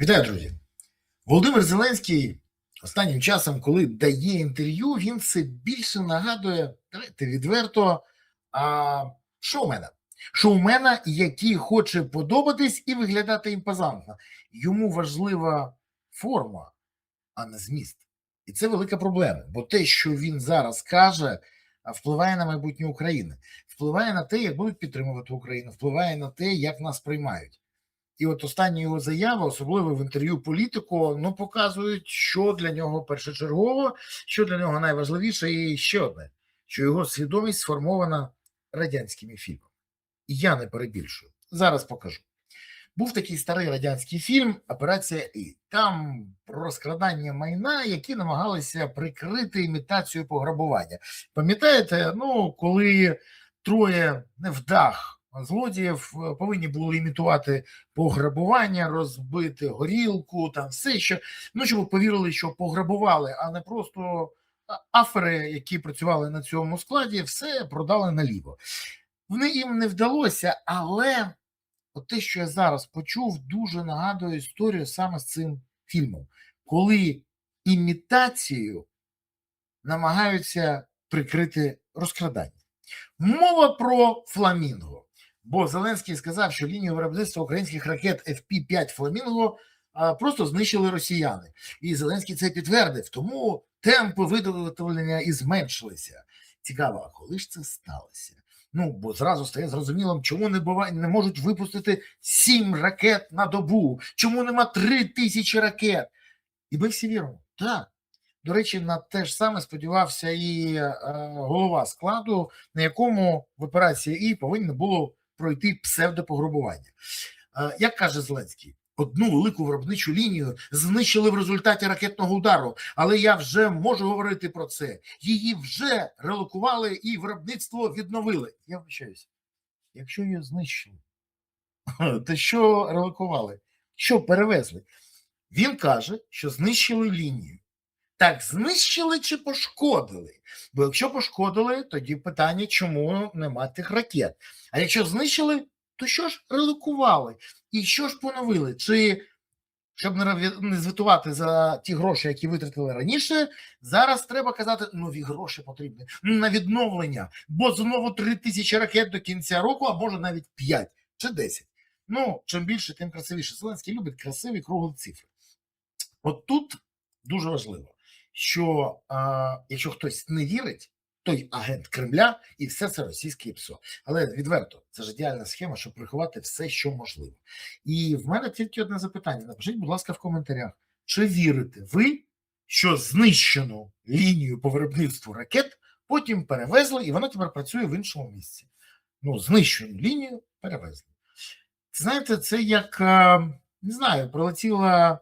Вітаю, друзі! Володимир Зеленський останнім часом, коли дає інтерв'ю, він все більше нагадує, давайте відверто, шоумена. Шоумена, який хоче подобатись і виглядати імпозантно. Йому важлива форма, а не зміст. І це велика проблема, бо те, що він зараз каже, впливає на майбутнє України, впливає на те, як будуть підтримувати Україну, впливає на те, як нас приймають. І от остання його заява, особливо в інтерв'ю політику, показують, що для нього першочергово, що для нього найважливіше, і ще одне, що його свідомість сформована радянськими фільмами. І я не перебільшую. Зараз покажу. Був такий старий радянський фільм «Операція І». Там про розкрадання майна, які намагалися прикрити імітацію пограбування. Пам'ятаєте, коли троє невдах злодіїв повинні були імітувати пограбування, розбити горілку, там все, щоб повірили, що пограбували, а не просто афери, які працювали на цьому складі, все продали наліво. Їм не вдалося, але от те, що я зараз почув, дуже нагадує історію саме з цим фільмом, коли імітацією намагаються прикрити розкрадання. Мова про «Фламінго». Бо Зеленський сказав, що лінію виробництва українських ракет FP-5 «Фламінго» просто знищили росіяни. І Зеленський це підтвердив, тому темпи виготовлення і зменшилися. Цікаво, а коли ж це сталося? Бо зразу стає зрозумілим, чому не можуть випустити 7 ракет на добу, чому нема 3000 ракет. І ми всі віримо. Так. До речі, на те ж саме сподівався і голова складу, на якому в операції І повинно було пройти псевдопограбування. Як каже Зеленський, одну велику виробничу лінію знищили в результаті ракетного удару, але я вже можу говорити про це. Її вже релокували і виробництво відновили. Я вибачаюся, якщо її знищили, то що релокували? Що перевезли? Він каже, що знищили лінію. Так, знищили чи пошкодили? Бо якщо пошкодили, тоді питання, чому нема тих ракет. А якщо знищили, то що ж релокували? І що ж поновили? Чи, щоб не звітувати за ті гроші, які витратили раніше, зараз треба казати, нові гроші потрібні на відновлення, бо знову 3000 ракет до кінця року, а може навіть 5 чи 10. Чим більше, тим красивіше. Зеленський любить красиві круглі цифри. От тут дуже важливо, що якщо хтось не вірить, той агент Кремля, і все це російське ПСО. Але відверто, це ж ідеальна схема, щоб приховати все, що можливо. І в мене тільки одне запитання. Напишіть, будь ласка, в коментарях, чи вірите ви, що знищену лінію по виробництву ракет потім перевезли, і вона тепер працює в іншому місці. Знищену лінію перевезли. Знаєте, це як, не знаю, прилетіла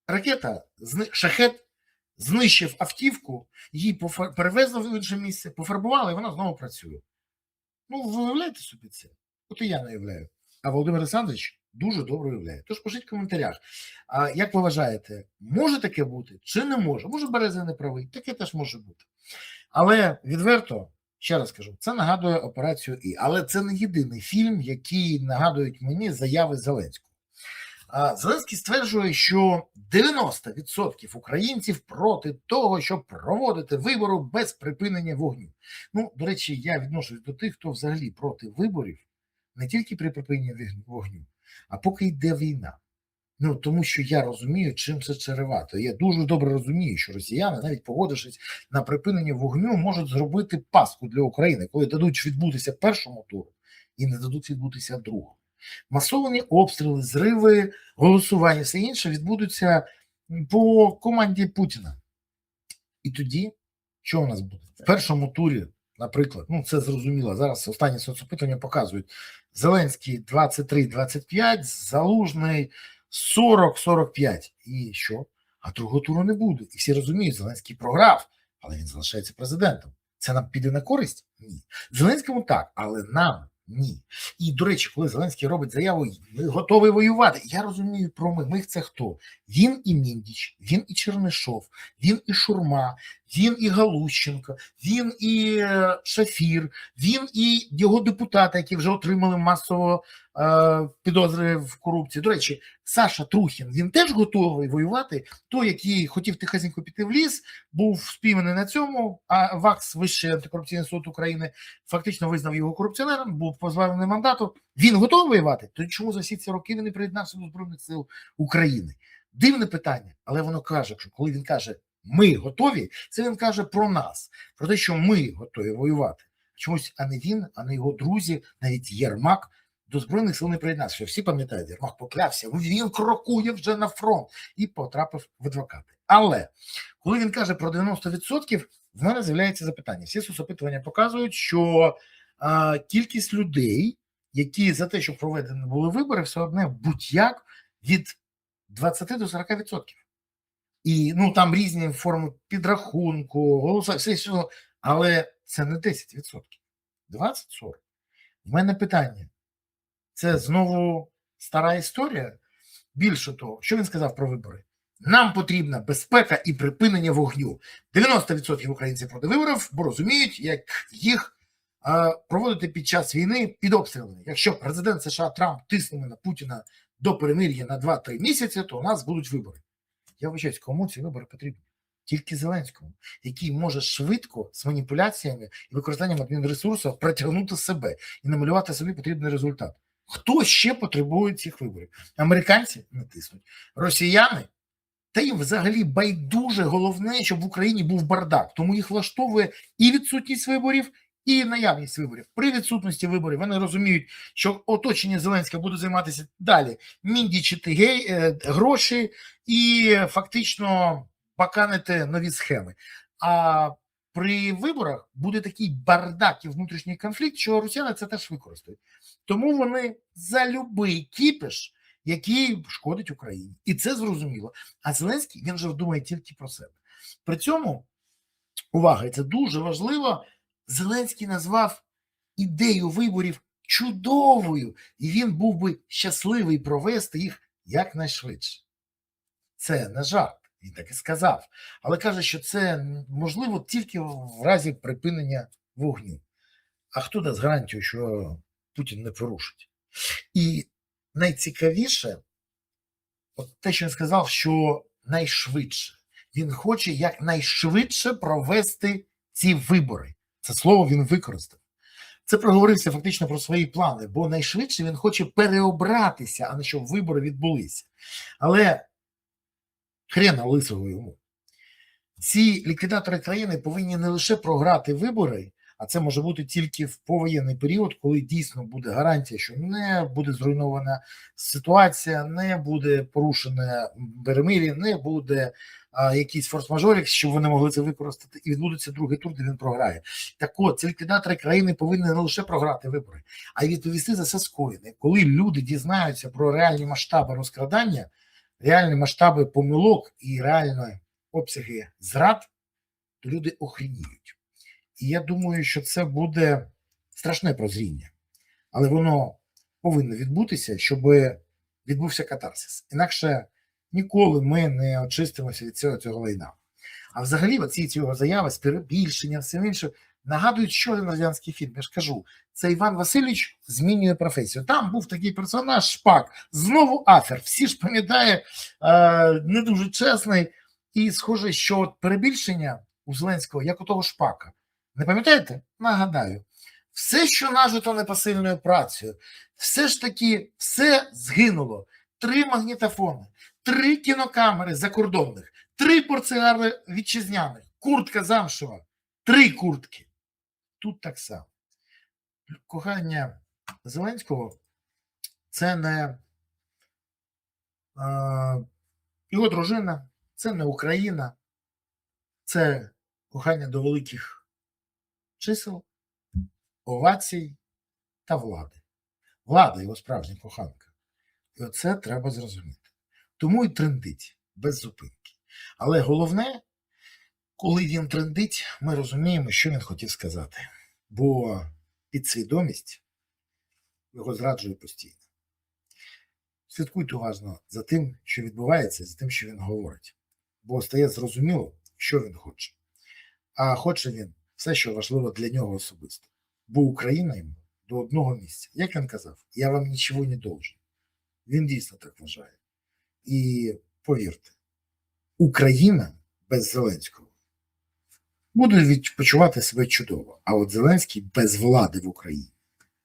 ракета, шахет, знищив автівку, її перевезли в інше місце, пофарбували, і вона знову працює. Ви уявляєте собі це? От і я не уявляю. А Володимир Олександрович дуже добре уявляє. Тож пишіть в коментарях, як ви вважаєте, може таке бути чи не може? Може, Береза не правий, таке теж може бути. Але відверто, ще раз кажу, це нагадує операцію І. Але це не єдиний фільм, який нагадують мені заяви Зеленського. Зеленський стверджує, що 90% українців проти того, щоб проводити вибори без припинення вогню. До речі, я відношусь до тих, хто взагалі проти виборів не тільки при припиненні вогню, а поки йде війна. Тому що я розумію, чим це чревато. Я дуже добре розумію, що росіяни, навіть погодившись на припинення вогню, можуть зробити пастку для України, коли дадуть відбутися першому туру і не дадуть відбутися другому. Масовані обстріли, зриви, голосування, все інше відбудуться по команді Путіна. І тоді, що у нас буде? В першому турі, наприклад, це зрозуміло, зараз останні соцопитування показують, Зеленський 23-25, Залужний 40-45. І що? А другого туру не буде. І всі розуміють, Зеленський програв, але він залишається президентом. Це нам піде на користь? Ні. Зеленському так, але нам ні. І, до речі, коли Зеленський робить заяву, ми готові воювати. Я розумію про ми. Ми це хто? Він і Міндіч, він і Чернишов, він і Шурма, він і Галущенко, він і Шафір, він і його депутати, які вже отримали масово підозри в корупції. До речі, Саша Трухін, він теж готовий воювати. Той, який хотів тихесенько піти в ліс, був спійманий на цьому, а ВАКС, Вищий антикорупційний суд України, фактично визнав його корупціонером, був позбавлений мандату. Він готовий воювати? То чому за всі ці роки він не приєднався до Збройних сил України? Дивне питання, але воно каже, що коли він каже «ми готові», це він каже про нас, про те, що ми готові воювати. Чомусь, а не він, а не його друзі, навіть Єрмак, до Збройних сил не приєднався. Всі пам'ятають, Єрмак поклявся, він крокує вже на фронт і потрапив в адвокати. Але коли він каже про 90%, в мене з'являється запитання. Всі соцопитування показують, що кількість людей, які за те, щоб проведені були вибори, все одне будь-як від 20 до 40%. І там різні форми підрахунку, голоса, все, але це не 10%. 20-40%. В мене питання. Це знову стара історія? Більше того, що він сказав про вибори? Нам потрібна безпека і припинення вогню. 90% українців проти виборів, бо розуміють, як їх проводити під час війни під обстрілами. Якщо президент США Трамп тиснеме на Путіна до перемир'я на 2-3 місяці, то у нас будуть вибори. Я вважаю, кому ці вибори потрібні? Тільки Зеленському, який може швидко з маніпуляціями і використанням адмінресурсу притягнути себе і намалювати собі потрібний результат. Хто ще потребує цих виборів? Американці натиснуть, росіяни, та їм взагалі байдуже, головне, щоб в Україні був бардак. Тому їх влаштовує і відсутність виборів, і наявність виборів. При відсутності виборів вони розуміють, що оточення Зеленського буде займатися далі, міндічити гроші і фактично баканити нові схеми. А при виборах буде такий бардак і внутрішній конфлікт, що росіяни це теж використають. Тому вони за любий кіпіш, який шкодить Україні. І це зрозуміло. А Зеленський, він же думає тільки про себе. При цьому, увага, і це дуже важливо, Зеленський назвав ідею виборів чудовою, і він був би щасливий провести їх якнайшвидше. Це не жарт, він так і сказав. Але каже, що це можливо тільки в разі припинення вогню. А хто дасть гарантію, що Путін не порушить? І найцікавіше, от те, що він сказав, що найшвидше. Він хоче якнайшвидше провести ці вибори. Це слово він використав. Це проговорився фактично про свої плани, бо найшвидше він хоче переобратися, а не щоб вибори відбулися. Але хрена лисого йому. Ці ліквідатори країни повинні не лише програти вибори, а це може бути тільки в повоєнний період, коли дійсно буде гарантія, що не буде зруйнована ситуація, не буде порушене перемир'я, не буде якийсь форс-мажорик, щоб вони могли це використати, і відбудеться другий тур, де він програє. Так от, ці ліквідатори країни повинні не лише програти вибори, а й відповісти за все скоєне. Коли люди дізнаються про реальні масштаби розкрадання, реальні масштаби помилок і реальні обсяги зрад, то люди охреніють. І я думаю, що це буде страшне прозріння. Але воно повинно відбутися, щоб відбувся катарсис. Інакше ніколи ми не очистимося від цього лайна. А взагалі оці цього заяви з перебільшенням, все інше, нагадують, що один радянський фільм. Я ж кажу, це Іван Васильович змінює професію. Там був такий персонаж Шпак, знову афер. Всі ж пам'ятає, не дуже чесний. І схоже, що от перебільшення у Зеленського, як у того Шпака. Не пам'ятаєте? Нагадаю. Все, що нажито непосильною працею, все ж таки, все згинуло. 3 магнітофони, 3 кінокамери закордонних, 3 портсигари вітчизняних, куртка замшева, 3 куртки. Тут так само. Кохання Зеленського – це не його дружина, це не Україна, це кохання до великих чисел, овацій та влади. Влада – його справжня коханка. І оце треба зрозуміти. Тому і трендить, без зупинки. Але головне, коли він трендить, ми розуміємо, що він хотів сказати. Бо підсвідомість його зраджує постійно. Слідкуйте уважно за тим, що відбувається, за тим, що він говорить. Бо стає зрозуміло, що він хоче. А хоче він все, що важливо для нього особисто. Бо Україна йому до одного місця. Як він казав, я вам нічого не должен. Він дійсно так вважає. І повірте, Україна без Зеленського буде відпочивати себе чудово. А от Зеленський без влади в Україні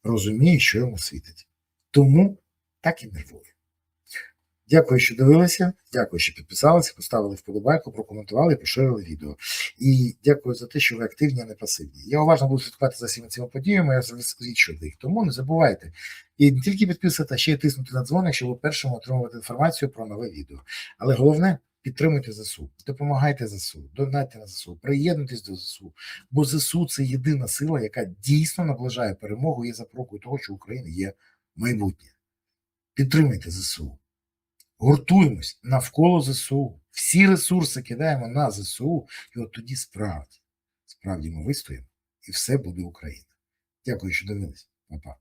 розуміє, що йому світить. Тому так і нервує. Дякую, що дивилися, дякую, що підписалися, поставили вподобайку, прокоментували, поширили відео. І дякую за те, що ви активні, а не пасивні. Я уважно буду слідкувати за всіма цими подіями, я звідчую їх. Тому не забувайте. І не тільки підписувати, а ще й тиснути на дзвоник, щоб ви першому отримувати інформацію про нове відео. Але головне, підтримуйте ЗСУ, допомагайте ЗСУ, донайте на ЗСУ, приєднуйтесь до ЗСУ, бо ЗСУ – це єдина сила, яка дійсно наближає перемогу і є запорукою того, що Україна є майбутнє. Підтримуйте ЗСУ. Гуртуємось навколо ЗСУ. Всі ресурси кидаємо на ЗСУ, і от тоді справді ми вистоїмо, і все буде Україна. Дякую, що дивились. Па-па.